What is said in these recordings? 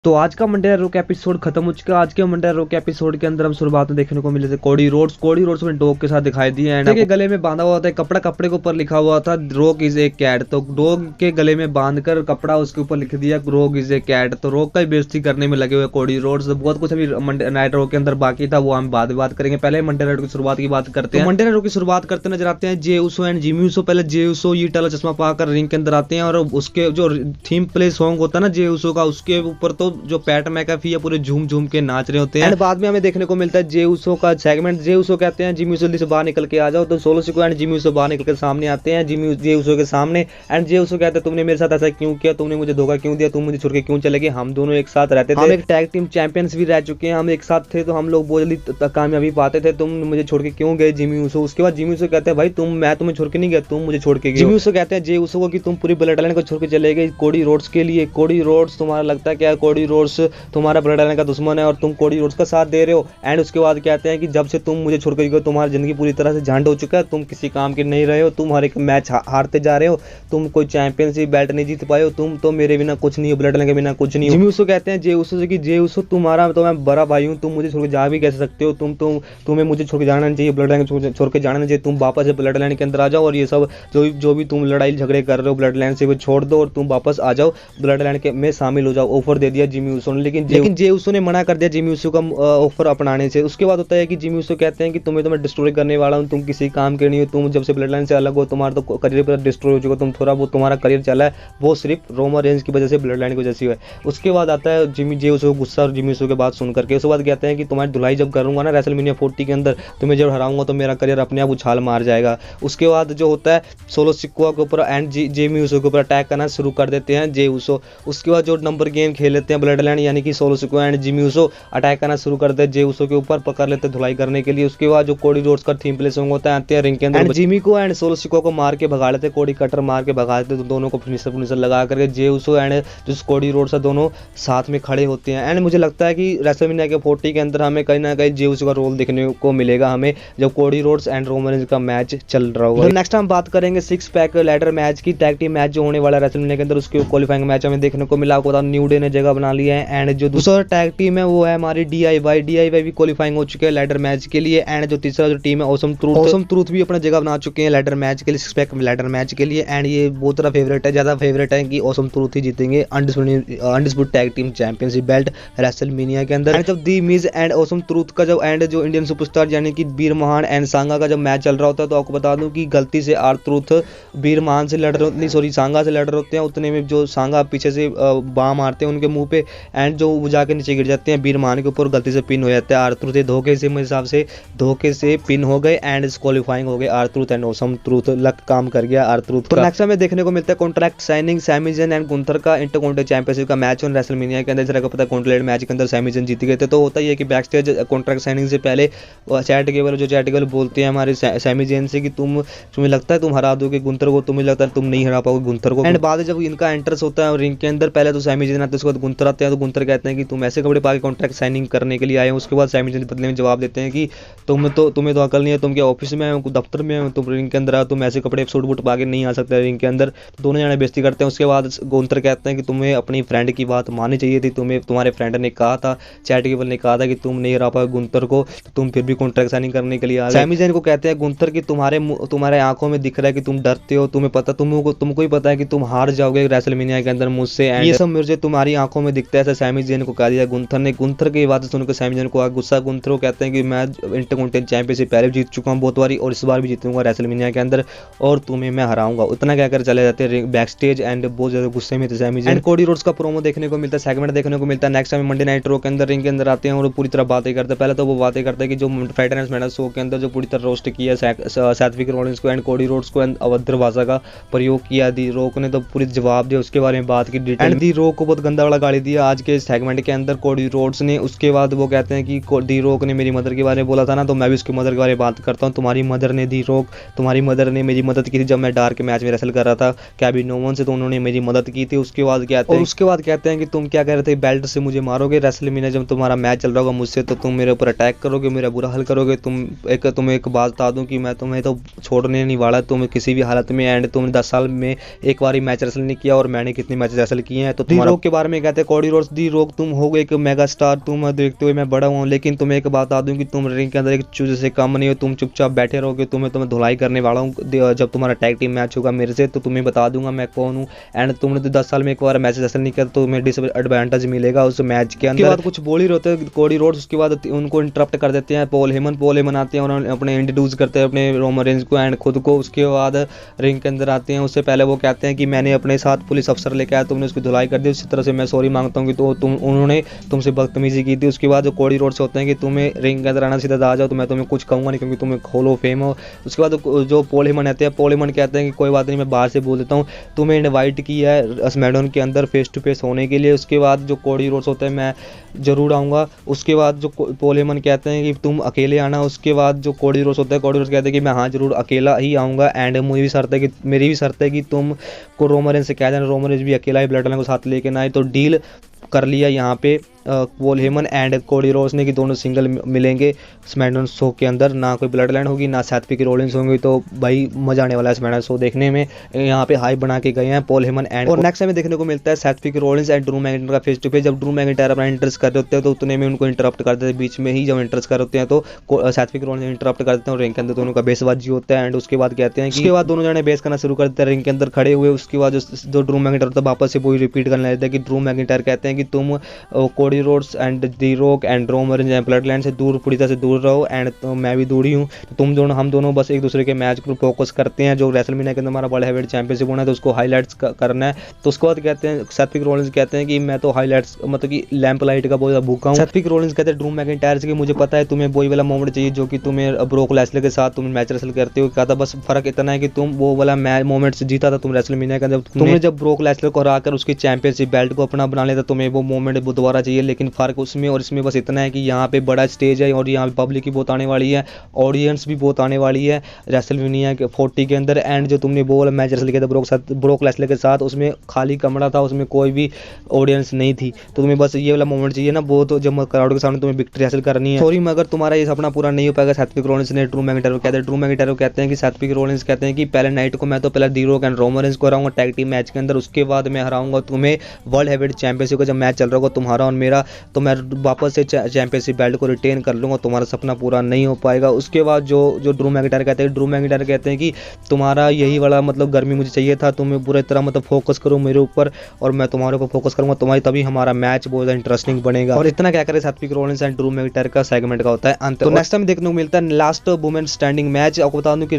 तो आज का मंडे रो का एपिसोड खत्म हो चुका है। आज के मंडे रो के एपिसोड के अंदर हम शुरुआत में देखने को मिले थे कोडी रोड्स में डॉग के साथ दिखाई दिए एंड के गले में बांधा हुआ था कपड़ा, कपड़े के ऊपर लिखा हुआ था रोग इज ए कैट। तो डॉग के गले में बांधकर कपड़ा उसके ऊपर लिख दिया रोग इज ए कैट। तो रोग का बेइज्जती करने में लगे हुए कोडी रोड्स। बहुत कुछ अभी मंडे नाइट रो के अंदर बाकी था, वो हम बाद में बात करेंगे। पहले मंडे नाइट की शुरुआत की बात करते हैं। मंडे नाइट की शुरुआत करते नजर आते हैं जे उसो एंड जिमी उसो। पहले जे उसो ये टाला चश्मा पाकर रिंग के अंदर आते हैं और उसके जो थीम प्ले सॉन्ग होता है ना जे उसो का, उसके ऊपर तो जो पैट मैकाफी पूरे झूम झूम के नाच रहे होते हैं। एंड बाद में हमें देखने को मिलता है जे उसो का सेगमेंट। जे उसो कहते हैं जिमी उसो जल्दी से बाहर निकल के आ जाओ। तो सोलो सिको एंड जिमी उसो बाहर निकल के सामने आते हैं जिमी जे उसो के सामने। एंड जे उसो कहते हैं तुमने मेरे साथ ऐसा क्यों किया, तुमने मुझे धोखा क्यों दिया, तुम मुझे छोड़ के क्यों चले गए, हम दोनों एक साथ रहते थे, हम एक टैग टीम चैंपियंस भी रह चुके हैं, हम एक साथ थे तो हम लोग बहुत जल्दी कामयाबी पाते थे, तुम मुझे छोड़ के क्यों गए जिमी उसो। उसके बाद जिमी उसो कहते हैं भाई मैं तुम्हें छोड़ के नहीं गया, तुम मुझे छोड़ के गए। जिमी उसो कहते हैं जे उसो को कि तुम पूरी ब्लड लाइन को छोड़ के चले गए कोडी रोड्स के लिए। कोडी रोड्स तुम्हारा लगता है क्या कोडी रोड्स तुम्हारा ब्लड लाइन का दुश्मन है और तुम कोडी रोड्स का साथ दे रहे हो। एंड उसके बाद कहते हैं कि जब से तुम मुझे छोड़ कर गए तुम्हारी जिंदगी पूरी तरह से झंड हो चुका है, तुम किसी काम के नहीं रहे हो, तुम हर एक मैच हारते जा रहे हो, तुम कोई चैंपियनशिप बेल्ट नहीं जीत पाए हो, तुम तो मेरे बिना कुछ नहीं हो, ब्लड लाइन के बिना कुछ नहीं हो। जिमी उसो कहते हैं जे उसो से कि जे उसो तुम्हारा तो मैं बड़ा भाई हूँ, तुम मुझे छोड़ के जा भी कैसे सकते हो, तुम्हें मुझे छोड़ के जाना नहीं चाहिए, ब्लड लाइन छोड़ के जाना नहीं चाहिए, तुम वापस से ब्लड लाइन के अंदर आ जाओ और ये सब जो भी तुम लड़ाई झगड़े कर रहे हो ब्लड लाइन से वो छोड़ दो और तुम वापस आ जाओ ब्लड लाइन के में शामिल हो जाओ। ऑफर दे दिया जिमी उसो ने, लेकिन जे उसो ने मना कर दिया जिमी उसो का ऑफर अपनाने से। उसके बाद होता है कि जिमी उसो कहते हैं कि तुम्हें तो मैं डिस्ट्रॉय करने वाला हूँ, तुम किसी काम के नहीं हो, तुम जब से ब्लड लाइन से अलग हो तुम्हारा तो करियर पूरा डिस्ट्रॉय हो चुका, तुम थोड़ा बहुत तुम्हारा करियर चला है वो सिर्फ रोमन रेंज की वजह से ब्लड लाइन की वजह से हुआ है। उसके बाद आता है जिमी जे उसो गुस्सा और जिमी उसो के बात सुन करके। उसके बाद कहते हैं कि तुम्हारी धुलाई जब करूंगा ना रेसलमेनिया 40 के अंदर, तुम्हें जब हराऊंगा तो मेरा करियर अपने आप उछाल मार जाएगा। उसके बाद जो होता है सोलो सिकोआ के ऊपर एंड जिमी उसो के ऊपर अटैक करना शुरू कर देते हैं जे उसो। उसके बाद जो नंबर गेम खेल लेते हैं ब्लड लाइन यानी कि solo Sikoa and Jimmy Uso attack करना शुरू करते हैं जे उसो के ऊपर, पकड़ लेते हैं धुलाई करने के लिए। उसके बाद जो कोडी रोड्स का थीम प्ले सॉन्ग होता है आते हैं रिंग के अंदर, जिमी को एंड सोलो सिकोआ को मार के भगा लेते, कोडी कटर मार के भगा देते, तो दोनों को फिनिशर लगा करके जे उसो एंड जो कोडी रोड्स है दोनों साथ में खड़े होते हैं। एंड मुझे लगता है कि रेसलमेनिया के 40 के अंदर हमें कहीं ना कहीं जे उसो का रोल देखने को मिलेगा हमें जब Cody Rhodes and Roman Reigns का मैच चल रहा होगा। तो नेक्स्ट हम बात करेंगे 6 पैक लैडर मैच की, टैग टीम मैच जो होने वाला है रेसलमेनिया के अंदर, उसके क्वालिफाइंग मैच हमें देखने को मिला। आपको बता न्यू डे ने जगह बना लिया है एंड जो दूसरा टैग टीम है वो है हमारी DIY भी क्वालिफाइंग हो चुके हैं लैडर मैच के लिए। एंड जो तीसरा जो टीम है ऑसम ट्रूथ भी अपना जगह बना चुके हैं लैडर मैच के लिए, 6 पैक लैडर मैच के लिए। एंड ये बहुत तरह फेवरेट है, ज्यादा फेवरेट है कि ऑसम ट्रूथ ही जीतेंगे undisputed tag team championship belt WrestleMania के अंदर। जब दी मिज एंड ऑसम ट्रूथ का जब एंड जो इंडियन सुपरस्टार यानी कि वीर महान एंड सांगा का जब मैच चल रहा होता है, तो आपको बता दूं कि गलती से आर ट्रूथ वीर महान से लड़ रहे सॉरी सांगा से लड़ रहे होते हैं, उतने में जो सांगा पीछे से बाम मारते हैं उनके मुंह पे एंड जो वो जाके नीचे गिर जाते हैं, वीर महान के ऊपर गलती से पिन हो जाता है। आर ट्रूथ धोखे से मेरे हिसाब से धोखे से पिन हो गए एंड क्वालिफाइंग हो गए R Truth and Awesome Truth, luck काम कर गया आर ट्रूथ। तो नेक्स्ट हमें देखने को मिलता है contract signing Sami Zayn and Gunther का इंटरकॉन्टिनेंटल चैंपियनशिप का मैच ऑन रेसलमेनिया के अंदर। जरा को पता है कॉन्टिनेंटल मैच के अंदर सैमी ज़ेन जीत गए थे। तो होता ही है कि बैक स्टेज कॉन्ट्रैक्ट साइनिंग से पहले चैट केबल बोलते हैं हमारे सैमी ज़ेन से कि तुम्हें लगता है तुम हरा दोगे गुंथर को, तुम्हें लगता है तुम नहीं हरा पाओगे गुंथर को। एंड बाद जब इनका एंट्रेंस होता है रिंग के अंदर, पहले तो सैमी ज़ेन आते हैं उसके बाद गुंथर आते हैं, तो गुंथर कहते हैं कि तुम ऐसे कपड़े पा के कॉन्ट्रैक्ट साइनिंग करने के लिए आए हो। उसके बाद सैमी ज़ेन बदले में जवाब देते हैं कि तुम्हें तो अकल नहीं है, तुम क्या ऑफिस में हो दफ्तर में हो, तुम रिंग के अंदर आओ, तुम ऐसे कपड़े सूट बूट पा के नहीं आ सकते रिंग के अंदर। दोनों जाने बेइज्जती करते हैं। उसके बाद गुंथर कहते हैं कि तुम्हें अपनी फ्रेंड की बात माननी चाहिए थी, तुम्हें तुम्हारे फ्रेंड ने कहा था, चैट केबल ने कहा था कि तुम नहीं हरा पाओ गुंथर को, तो तुम फिर भी कॉन्ट्रैक्ट साइनिंग करने के लिए आ गए। सैमी ज़ेन को कहते हैं गुंथर कि तुम्हारे आंखों में दिख रहा है कि तुम डरते हो, तुम्हें पता तुमको ही पता है कि तुम हार जाओगे रेसलमेनिया के अंदर मुझसे, ये सब मुझे तुम्हारी आंखों में दिखता है, ऐसा सैमी ज़ेन को कह दिया गुंथर ने। गुंथर की बात सुनकर सैमी ज़ेन को गुस्सा, गुंथर को कहते हैं कि मैं इंटरकॉन्टिनेंटल चैंपियनशिप पहले जीत चुका हूँ बहुत बारी और इस बार भी जीतूंगा रेसलमेनिया के अंदर और तुम्हें मैं हराऊंगा, उतना कहकर चले जाते हैं बैक स्टेज एंड बहुत ज्यादा गुस्से में थे Sami Zayn. And Cody Rhodes का प्रोमो देखने को मिलता है, सेगमेंट देखने को मिलता है। Next time Monday Night Raw के अंदर रिंग के अंदर आते हैं और पूरी तरह बातें करते हैं। पहले तो वो बातें करते हैं कि जो फ्राइडे नाइट स्मैकडाउन शो के अंदर जो पूरी तरह रोस्ट किया सेथ रॉलिंस को एंड कोडी रोड्स को अभद्र भाषा का प्रयोग किया, दी रोक ने तो पूरी जवाब दिया, उसके बारे में बात की डिटेल। दी रोक को बहुत गंदा वाला गाली दिया आज के सेगमेंट के अंदर कोडी रोड्स ने। उसके बाद वो कहते हैं कि दी रोक ने मेरी मदर के बारे में बोला था ना, तो मैं भी उसकी मदर के बारे में बात करता हूँ। तुम्हारी मदर ने दी रोक, तुम्हारी मदर ने मेरी मदद की थी जब मैं डार्क मैच में रेसल कर रहा था कैबी नोवन से, तो उन्होंने मेरी मदद की थी। उसके बाद कहते हैं कि तुम क्या कह रहे थे, बेल्ट से मुझे मारोगे रेसलमेनिया जब तुम्हारा मैच चल रहा होगा मुझसे, तो तुम मेरे ऊपर अटैक करोगे, मेरा बुरा हाल करोगे। तुम्हें एक बात बता दूं कि मैं तुम्हें तो छोड़ने नहीं वाला, तुम्हें किसी भी हालत में। एंड तुमने 10 साल में एक बार ही मैच रेसल नहीं किया और मैंने कितने मैच रेसल किए हैं। तो दी रोक के बारे में कहते हैं कोडी रोड्स, दी रोक तुम हो एक मेगा स्टार, तुम देखते हुए मैं बड़ा हूँ, लेकिन तुम्हें एक बात बता दूं कि तुम रिंग के अंदर एक चूजे से कम नहीं हो, तुम चुपचाप बैठे रहोगे, तुम्हें धुलाई करने वाला हूँ जब तुम्हारा टैग टीम मैच होगा मेरे से, तो तुम्हें बता दूंगा मैं कौन हूँ। एंड तुमने तो 10 साल में एक बार मैच हासिल नहीं किया तो तुम्हें डिसएडवांटेज मिलेगा उस मैच के अंदर। उसके बाद कुछ बोल ही रहते हैं कोडी रोड्स, उसके बाद उनको इंटरप्ट कर देते हैं पॉल हेमन आते हैं और अपने इंट्रोड्यूस करते हैं अपने रोमन रेंज को एंड खुद को। उसके बाद रिंग के अंदर आते हैं, उससे पहले वो कहते हैं कि मैंने अपने साथ पुलिस अफसर लेके आया, तुमने उसकी धुलाई कर दी, उसी तरह से मैं सॉरी मांगता हूँ कि तो उन्होंने तुमसे बदतमीजी की थी। उसके बाद जो कोडी रोड्स होते हैं कि तुम्हें रिंग के अंदर आना सीधा आ जाओ, तो मैं तुम्हें कुछ कहूँगा नहीं क्योंकि तुम्हें हॉल ऑफ फेम हो। उसके बाद जो पॉल हेमन आते हैं, पॉल हेमन कहते हैं कि कोई बात नहीं, मैं बाहर से बोल देता हूँ, तुम्हें इनवाइट किया है स्मैकडाउन के अंदर फेस टू फेस होने के लिए। उसके बाद जो कोडी रोड्स होते हैं मैं जरूर आऊँगा। उसके बाद जो पॉल हेमन कहते हैं कि तुम अकेले आना। उसके बाद जो कोडी रोड्स होता है, कोडी रोड्स कहते हैं कि मैं हाँ जरूर अकेला ही आऊँगा एंड मेरी भी शर्त है कि तुम को रोमन रेंज से कह देना रोमन रेंज भी अकेला ही ब्लड लाइन को साथ लेके ना आए। तो डील कर लिया यहाँ पे Paul Heyman and Cody roads ने कि दोनों सिंगल मिलेंगे स्मैकडाउन शो के अंदर, ना कोई ब्लड लाइन होगी ना सेथ फ्रीकिंग रॉलिंस होंगी। तो भाई मजा आने वाला है स्मैकडाउन शो देखने में। यहाँ पे हाइप बना के गए हैं पॉल हेमन एंड। और नेक्स्ट हमें देखने को मिलता है Seth freaking Rollins and Drew McIntyre का फेस टू फेस। जब ड्रू मैकिंटायर अपना इंटरेस्ट कर रहे होते हैं तो उतने में उनको इंटरप्ट कर देते हैं, बीच में ही जब इंटरेस्ट कर होते हैं तो सेथ फ्रीकिंग रॉलिंस इंटरप्ट कर देते हैं और रिंग के अंदर दोनों का बेसबाजी होता है। एंड उसके बाद कहते हैं कि उसके बाद दोनों जने बेस करना शुरू करते हैं रिंग के अंदर खड़े हुए। उसके बाद जो ड्रू मैकिंटायर होता है वापस से वही रिपीट करने लगता है कि ड्रू मैकिंटायर कहते हैं कि तुम Cody Rhodes and the rock and Roman Reigns and blood line से दूर, पूरी तरह से दूर रहो एंड मैं भी दूर ही हूँ। तो तुम दोनों हम दोनों बस एक दूसरे के मैच पर फोकस करते हैं। जो रेसलमेनिया के अंदर हमारा वर्ल्ड हेवीवेट चैंपियनशिप होना है तो उसको हाईलाइट्स करना है। तो उसके बाद कहते हैं सेथ फ्रीकिंग रॉलिंस कहते हैं कि मैं तो हाईलाइट्स मतलब कि लैंप लाइट का बहुत ज़्यादा भूखा हूँ। सेथ फ्रीकिंग रॉलिंस कहते हैं ड्रू मैकिंटायर से कि मुझे पता है तुम्हें वही वाला मोमेंट चाहिए जो कि तुम्हें ब्रोक लेसलर के साथ तुम मैच रेसल करते हो। कहा था बस फर्क इतना है कि तुम वो वाला मैच मोमेंट से जीता था तुम रेसलमेनिया का, जब तुमने जब ब्रोक लेसलर को हराकर उसकी चैंपियनशिप बेल्ट को अपना बना लेता, तुम्हें वो मोमेंट दोबारा चाहिए। लेकिन फर्क उसमें और इसमें बस इतना है कि यहाँ पे बड़ा स्टेज है और यहाँ पे पब्लिक भी बहुत आने वाली है, ऑडियंस भी बहुत आने वाली है रेसलमेनिया के 40 के अंदर। एंड जो तुमने वो वाला मैच रेसल किया था ब्रोक लेसलर के साथ, उसमें खाली कमरा था, उसमें कोई भी ऑडियंस नहीं थी। तो तुम्हें बस ये वाला मोमेंट चाहिए ना, वो तो जब क्राउड के सामने तुम्हें विक्ट्री हासिल करनी है। सॉरी मगर तुम्हारा ये सपना पूरा नहीं हो पाएगा। सेथ फ्रीकिंग रॉलिंस ने ड्रू मैकिंटायर को कहते हैं, ड्रू मैकिंटायर को कहते हैं कि सेथ फ्रीकिंग रॉलिंस कहते हैं कि पहले नाइट को मैं तो पहले दी रॉक एंड रोमन रेंज को हराऊंगा टैग टीम मैच के अंदर, उसके बाद मैं हराऊंगा तुम्हें वर्ल्ड हेवीवेट चैंपियनशिप का जब मैच चल रहा होगा तुम्हारा और मेरा, तो मैं वापस से चैंपियनशिप बेल्ट को रिटेन कर लूँगा, तुम्हारा सपना पूरा नहीं हो पाएगा। उसके बाद जो ड्रू मैकिंटायर कहते हैं कि तुम्हारा यही वाला मतलब गर्मी मुझे चाहिए था, तुम्हें पूरी तरह मतलब फोकस करो मेरे ऊपर और मैं तुम्हारे ऊपर फोकस करूंगा, तुम्हारी तभी हमारा मैच बहुत ज़्यादा इंटरेस्टिंग बनेगा। और इतना क्या करें Seth freaking Rollins and Drew McIntyre का सेगमेंट का होता है अंत। तो नेक्स्ट टाइम देखने को मिलता है लास्ट वुमेन स्टैंडिंग मैच। आपको बता दूं कि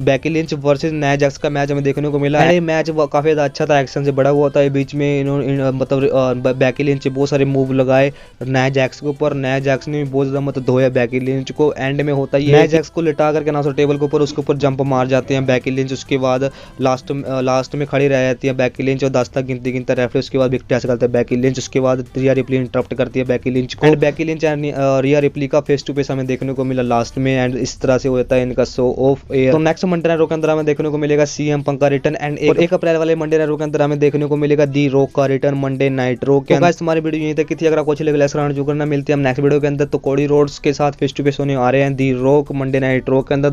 Becky Lynch versus Nia Jax का मैच हमें देखने को मिला। ये मैच काफी ज़्यादा अच्छा था, एक्शन से बड़ा हुआ था। बीच में इन्होंने मतलब बेकी लिंच बहुत सारे मूव लगाए नाया जैक्स के ऊपर, नाया जैक्स ने भी बहुत ज़्यादा मतलब धोया बेकी लिंच को। एंड में होता है नाया जैक्स को लिटा करके ना टेबल के ऊपर उसके ऊपर जंप मार जाते हैं बेकी लिंच। उसके बाद लास्ट में खड़ी रह जाती है बेकी लिंच और 10 तक गिनता रेफरी, उसके बाद विक्ट्री हासिल करता है बेकी लिंच। उसके बाद रिया रिप्ली इंटरप्ट करती है बेकी लिंच को and Becky Lynch and Riya replay का फेस टू फेस हमें देखने को मिला लास्ट में। एंड इस तरह से होता है इनका शो ऑफ एयर। तो नेक्स्ट मंडे नाइट रॉ के अंदर हमें देखने को मिलेगा सीएम पंक का रिटर्न एंड 1 अप्रैल वाले मंडे नाइट रॉ के अंदर हमें देखने को मिलेगा दी रॉक का रिटर्न मंडे नाइट रॉ के। गाइस हमारी वीडियो यहीं तक की थी। अगर आपको अच्छी लगे लाइक करना जो करना, मिलते हैं हम नेक्स्ट वीडियो के अंदर। तो कोडी रोड्स के साथ फेस टू फेस होने आ रहे हैं दी रॉक मंडे नाइट रॉ के अंदर।